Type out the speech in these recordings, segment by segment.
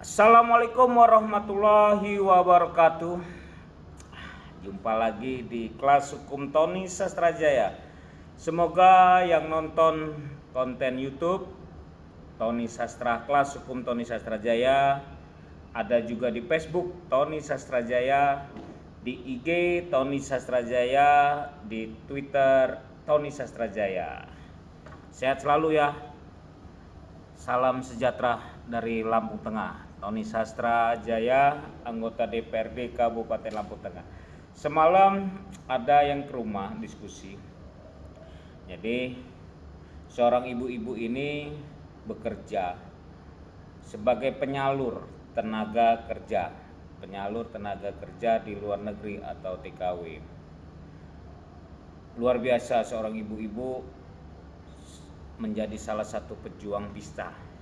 Assalamualaikum warahmatullahi wabarakatuh. Jumpa lagi di kelas hukum Tony Sastrajaya. Semoga yang nonton konten YouTube Tony Sastra, kelas hukum Tony Sastrajaya, ada juga di Facebook Tony Sastrajaya, di IG Tony Sastrajaya, di Twitter Tony Sastrajaya. Sehat selalu ya. Salam sejahtera dari Lampung Tengah. Tony Sastrajaya, anggota DPRD Kabupaten Lampung Tengah. Semalam ada yang ke rumah diskusi. Jadi seorang ibu-ibu ini bekerja sebagai penyalur tenaga kerja di luar negeri atau TKW. Luar biasa, seorang ibu-ibu menjadi salah satu pejuang pista.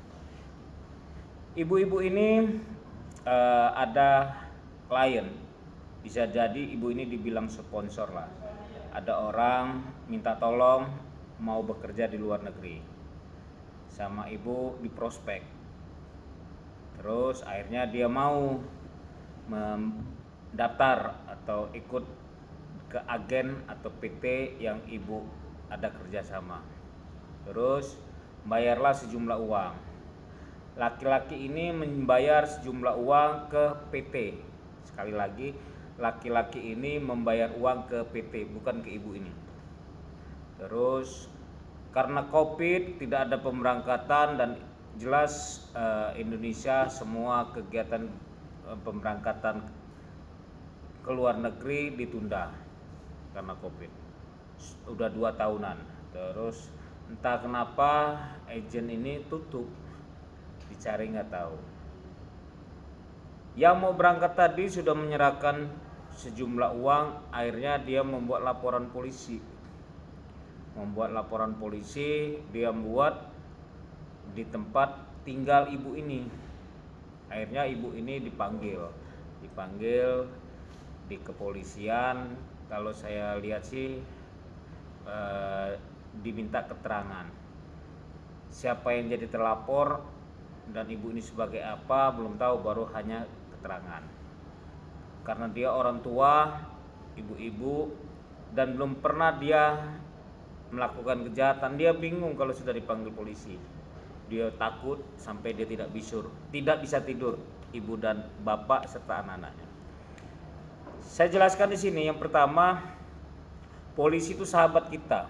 Ibu-ibu ini ada klien, bisa jadi ibu ini dibilang sponsor lah. Ada orang minta tolong mau bekerja di luar negeri, sama ibu di prospek. Terus akhirnya dia mau mendaftar atau ikut ke agen atau PT yang ibu ada kerjasama. Terus bayarlah sejumlah uang. Laki-laki ini membayar sejumlah uang ke PT. Sekali lagi, laki-laki ini membayar uang ke PT, bukan ke ibu ini. Terus karena COVID tidak ada pemberangkatan dan jelas Indonesia semua kegiatan pemberangkatan ke luar negeri ditunda karena COVID. Udah 2 tahunan. Terus entah kenapa agen ini tutup, dicari nggak tahu. Yang mau berangkat tadi sudah menyerahkan sejumlah uang, akhirnya dia membuat laporan polisi. Dia buat di tempat tinggal ibu ini. Akhirnya ibu ini dipanggil di kepolisian. Kalau saya lihat sih diminta keterangan siapa yang jadi terlapor dan ibu ini sebagai apa belum tahu, baru hanya keterangan. Karena dia orang tua, ibu-ibu, dan belum pernah dia melakukan kejahatan, dia bingung kalau sudah dipanggil polisi. Dia takut sampai dia tidak bisa tidur, ibu dan bapak serta anak-anaknya. Saya jelaskan di sini. Yang pertama, polisi itu sahabat kita.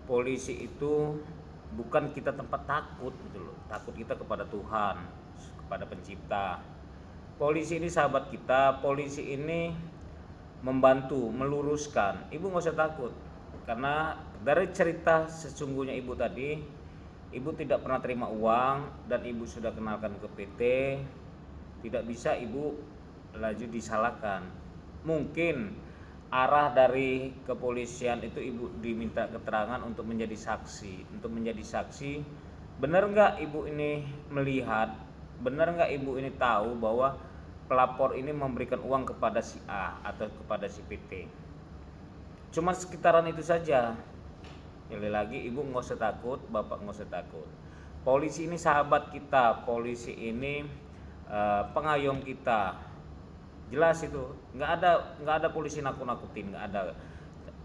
Polisi itu bukan kita tempat takut gitu loh. Takut kita kepada Tuhan, kepada Pencipta. Polisi ini sahabat kita. Polisi ini membantu, meluruskan. Ibu nggak usah takut, karena dari cerita sesungguhnya ibu tadi, ibu tidak pernah terima uang dan ibu sudah kenalkan ke PT. Tidak bisa ibu laju disalahkan. Mungkin arah dari kepolisian itu ibu diminta keterangan untuk menjadi saksi. Benar nggak ibu ini melihat, benar nggak ibu ini tahu bahwa pelapor ini memberikan uang kepada si A atau kepada si PT. Cuma sekitaran itu saja. Sekali lagi, ibu nggak usah takut, bapak nggak usah takut. Polisi ini sahabat kita, polisi ini pengayom kita. Jelas itu, nggak ada polisi nakut-nakutin, nggak ada.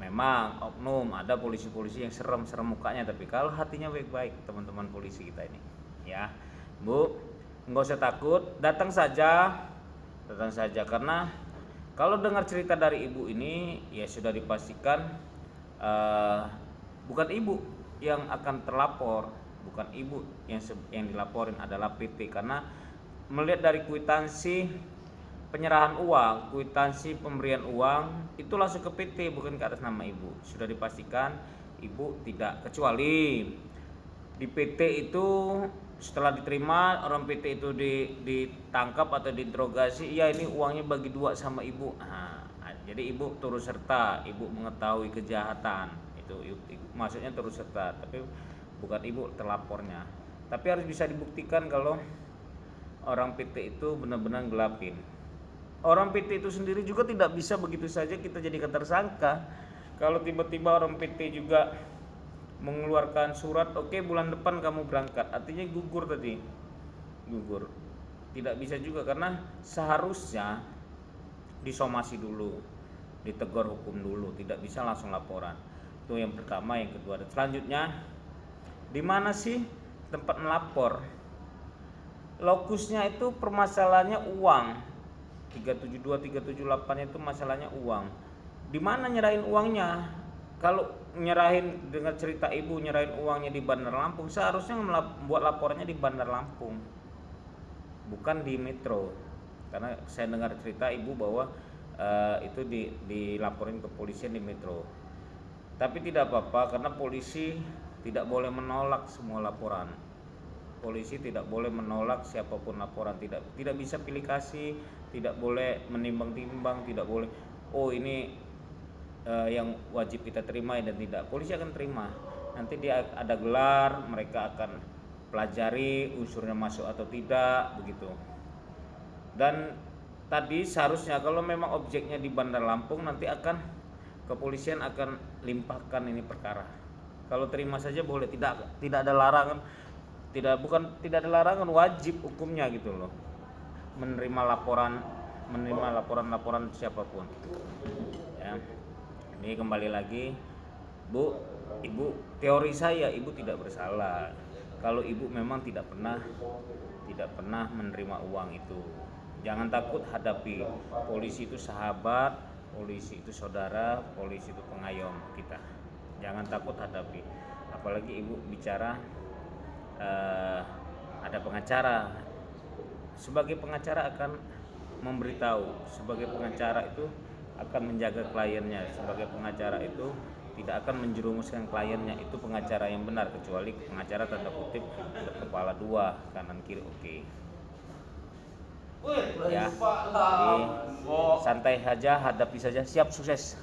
Memang oknum, ada polisi-polisi yang serem mukanya, tapi kalau hatinya baik-baik teman-teman polisi kita ini, ya Bu, nggak usah takut, datang saja. Karena kalau dengar cerita dari ibu ini, ya sudah dipastikan bukan ibu yang akan terlapor, bukan ibu yang dilaporin, adalah PT. Karena melihat dari kwitansi penyerahan uang, kwitansi pemberian uang itu langsung ke PT, bukan ke atas nama ibu. Sudah dipastikan ibu tidak, kecuali di PT itu setelah diterima orang PT itu ditangkap atau diinterogasi, ya ini uangnya bagi dua sama ibu. Jadi ibu turut serta, ibu mengetahui kejahatan itu, maksudnya turut serta, tapi bukan ibu terlapornya. Tapi harus bisa dibuktikan kalau orang PT itu benar-benar gelapin. Orang PT itu sendiri juga tidak bisa begitu saja kita jadikan tersangka. Kalau tiba-tiba orang PT juga mengeluarkan surat, oke, bulan depan kamu berangkat, artinya gugur tadi, gugur. Tidak bisa juga, karena seharusnya disomasi dulu, ditegur hukum dulu, tidak bisa langsung laporan. Itu yang pertama. Yang kedua, selanjutnya, di mana sih tempat melapor? Lokusnya itu permasalahannya uang. 372 378 itu masalahnya uang. Di mana nyerahin uangnya? Kalau nyerahin, dengan cerita ibu nyerahin uangnya di Bandar Lampung, seharusnya membuat laporannya di Bandar Lampung, bukan di Metro. Karena saya dengar cerita ibu bahwa itu dilaporin ke polisi di Metro. Tapi tidak apa-apa, karena polisi tidak boleh menolak semua laporan. Polisi tidak boleh menolak siapapun laporan, tidak bisa pilih kasih, tidak boleh menimbang-timbang, tidak boleh ini yang wajib kita terima dan tidak. Polisi akan terima. Nanti dia ada gelar, mereka akan pelajari unsurnya masuk atau tidak, begitu. Dan tadi seharusnya kalau memang objeknya di Bandar Lampung, nanti akan kepolisian akan limpahkan ini perkara. Kalau terima saja boleh, tidak ada larangan, tidak ada larangan, wajib hukumnya gitu loh, menerima laporan siapapun. Ya. Ini kembali lagi, ibu teori saya, ibu tidak bersalah kalau ibu memang tidak pernah menerima uang itu. Jangan takut hadapi. Polisi itu sahabat, polisi itu saudara, polisi itu pengayom kita. Jangan takut hadapi. Apalagi ibu bicara ada pengacara. Sebagai pengacara akan memberitahu, sebagai pengacara itu akan menjaga kliennya, sebagai pengacara itu tidak akan menjerumuskan kliennya. Itu pengacara yang benar, kecuali pengacara tanda kutip kepala dua, kanan kiri. Oke. Ya, jadi santai saja, hadapi saja. Siap, sukses.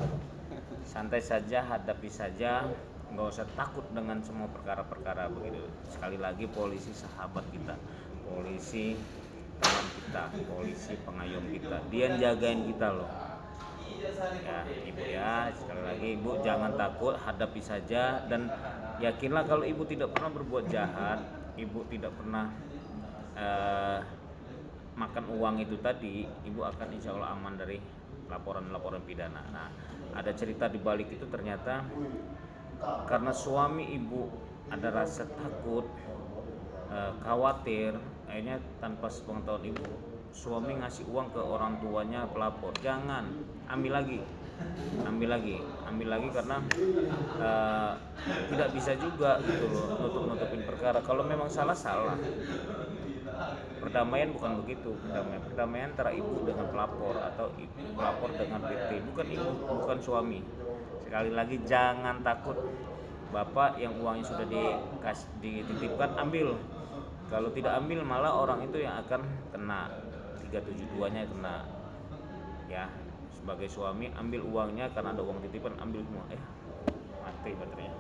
Santai saja, hadapi saja, nggak usah takut dengan semua perkara-perkara begitu. Sekali lagi, polisi sahabat kita, polisi teman kita, polisi pengayom kita, dia jagain kita loh. Ya ibu, ya sekali lagi ibu jangan takut, hadapi saja, dan yakinlah kalau ibu tidak pernah berbuat jahat, ibu tidak pernah makan uang itu tadi, ibu akan insya Allah aman dari laporan pidana. Nah, ada cerita di balik itu, ternyata karena suami ibu ada rasa takut, khawatir, akhirnya tanpa sepengetahuan ibu, suami ngasih uang ke orang tuanya pelapor. Jangan, ambil lagi karena tidak bisa juga gitu loh nutupin perkara. Kalau memang salah. Perdamaian bukan begitu. Perdamaian antara ibu dengan pelapor atau pelapor dengan PT, bukan ibu, bukan suami. Sekali lagi, jangan takut. Bapak yang uangnya sudah dititipkan, ambil. Kalau tidak ambil, malah orang itu yang akan kena. 372-nya kena. Ya, sebagai suami ambil uangnya, karena ada uang titipan, ambil semua. Mati baterainya.